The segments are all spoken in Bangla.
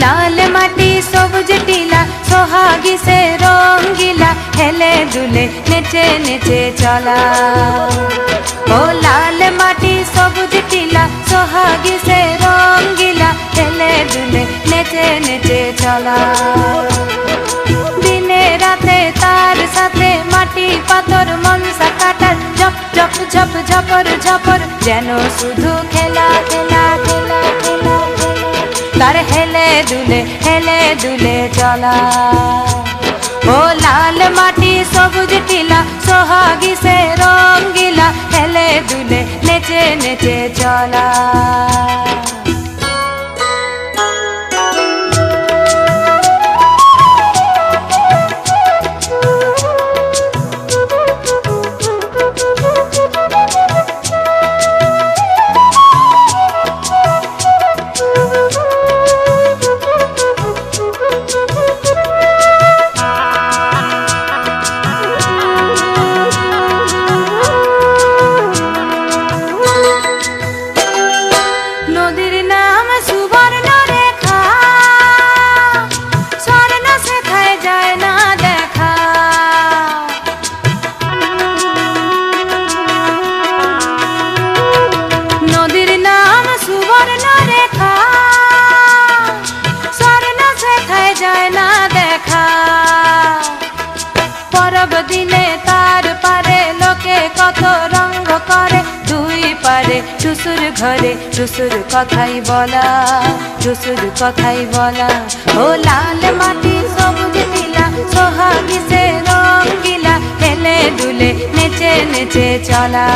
লাল মাটি সবুজ টিলা সোহাগী সে রঙ্গিলা হেলে দুলে নেচে নেচে চলা। ও লাল মাটি সবুজ টিলা সোহাগী সে রঙ্গিলা হেলে দুলে নেচে নেচে চলা। দিনে রাতে তার সাথে মাটি পাথর মনসা কাটার ঝপ ঝপ ঝপ ঝপর ঝপর যেন শুধু খেলা খেলা খেলা খেলা তার হেলে দুলে চলা। ও লাল মাটি সবুজ টিলা সোহাগী সে রঙ্গিলা হেলে দুলে নেচে নেচে চলা। নদীর নাম সুবর্ণ রেখা স্বর্ণ শেখায় যায় না দেখা। নদীর নাম সুবর্ণ রেখা স্বর্ণ শেখায় যায় না দেখা। পরব দিনে তার পারে লোকে কত রঙ্গ করে দুই পারে টুসুর ঘরে টুসুর কথাই বলা টুসুর কথাই বলা। ও লাল মাটি সবুজ টিলা সোহাগী সে রঙ্গিলা হেলে দুলে নেচে নেচে চলা।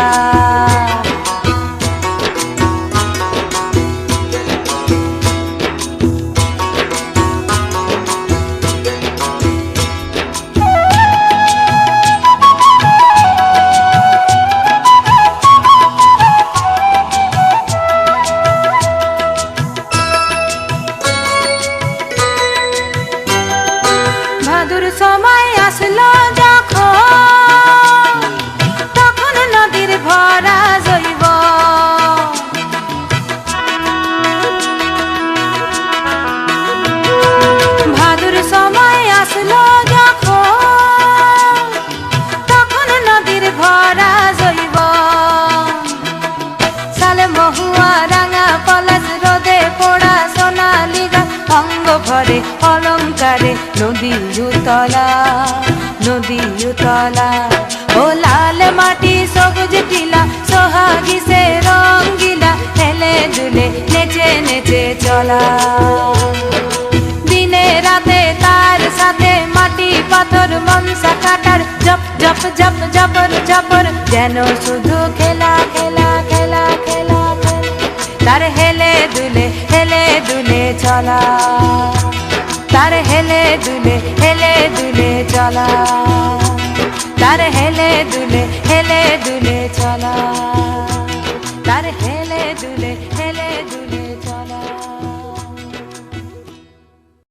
ভাদুর সময় আসলো যখন তখন নদীর ভরা জৈব। ভাদুর সময় আসলো যখন তখন নদীর ভরা জৈব। সালে মহুয়া রাঙা পলাশ রোদে পোড়া সোনালি গাছ অঙ্গ ভরে অলঙ্কারে নদী উতলা নদী উতলা। ও লাল মাটি সবুজ টিলা সোহাগী সে রঙ্গিলা হেলে দুলে নেচে নেচে চলা। দিনে রাতে তার সাথে মাটি পাথর মনসা কাটার ঝপ ঝপ ঝপ ঝপর ঝপর যেন শুধু খেলা খেলা খেলা খেলা তার হেলে দুলে চলা। তার হেলে দুলে চলা। তার হেলে দুলে চলা। তার হেলে দুলে